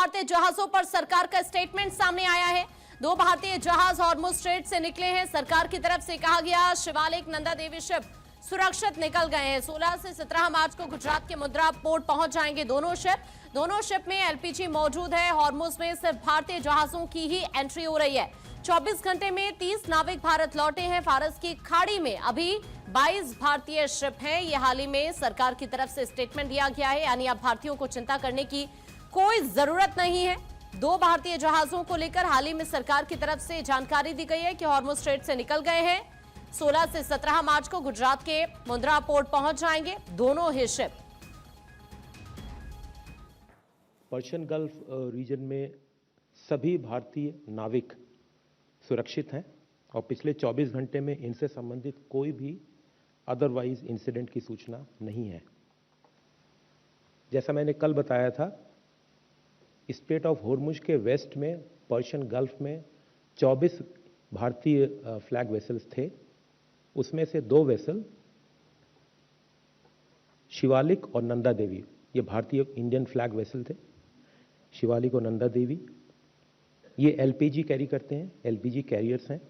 भारतीय जहाजों पर सरकार का स्टेटमेंट सामने आया है। 2 भारतीय जहाज हॉर्मुज स्ट्रेट से निकले हैं। सरकार की तरफ से कहा गया शिवालिक नंदा देवी शिप सुरक्षित निकल गए हैं। 16 से 17 मार्च को गुजरात के मुंद्रा पोर्ट पहुंच जाएंगे दोनों शिप में एलपीजी मौजूद है। हॉर्मुज में सिर्फ भारतीय जहाजों की ही एंट्री हो रही है। 24 घंटे में 30 नाविक भारत लौटे हैं। फारस की खाड़ी में अभी 22 भारतीय शिप हैं। ये हाल ही में सरकार की तरफ से स्टेटमेंट दिया गया है, यानी अब भारतीयों को चिंता करने की कोई जरूरत नहीं है। 2 भारतीय जहाजों को लेकर हाल ही में सरकार की तरफ से जानकारी दी गई है कि हॉर्मुज स्ट्रेट से निकल गए हैं। 16 से 17 मार्च को गुजरात के मुंद्रा पोर्ट पहुंच जाएंगे दोनों ही शिप। पर्शियन गल्फ रीजन में सभी भारतीय नाविक सुरक्षित हैं और पिछले 24 घंटे में इनसे संबंधित कोई भी अदरवाइज इंसिडेंट की सूचना नहीं है। जैसा मैंने कल बताया था, स्ट्रेट ऑफ हॉर्मुज के वेस्ट में पर्शियन गल्फ में 24 भारतीय फ्लैग वेसल्स थे। उसमें से 2 वेसल शिवालिक और नंदा देवी, ये भारतीय इंडियन फ्लैग वेसल थे। शिवालिक और नंदा देवी ये एलपीजी कैरी करते हैं, एलपीजी कैरियर्स हैं।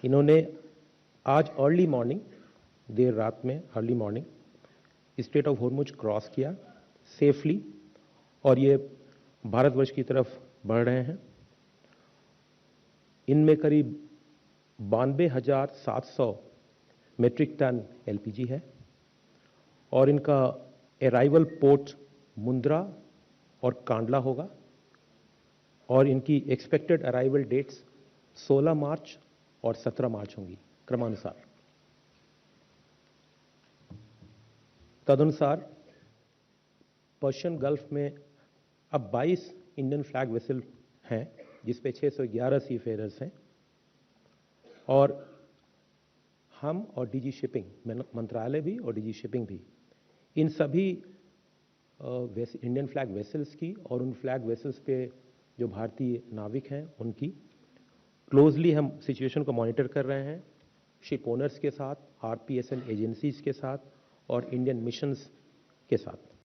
इन्होंने आज अर्ली मॉर्निंग, देर रात में early morning straight of Hormuz cross किया सेफली और ये भारतवर्ष की तरफ बढ़ रहे हैं। इनमें करीब 92,700 मेट्रिक टन एलपीजी है और इनका अराइवल पोर्ट मुंद्रा और कांडला होगा और इनकी एक्सपेक्टेड अराइवल डेट्स 16 मार्च और 17 मार्च होंगी क्रमानुसार। तदनुसार पर्शियन गल्फ में अब 22 इंडियन फ्लैग वेसल हैं, जिसपे 611 सी फेयरर्स हैं और हम और डीजी शिपिंग मंत्रालय भी और डीजी शिपिंग भी इन सभी इंडियन फ्लैग वेसल्स की और उन फ्लैग वेसल्स पे जो भारतीय नाविक हैं उनकी क्लोजली हम सिचुएशन को मॉनिटर कर रहे हैं, शिप ओनर्स के साथ, आरपीएसएल एजेंसीज के साथ और इंडियन मिशंस के साथ।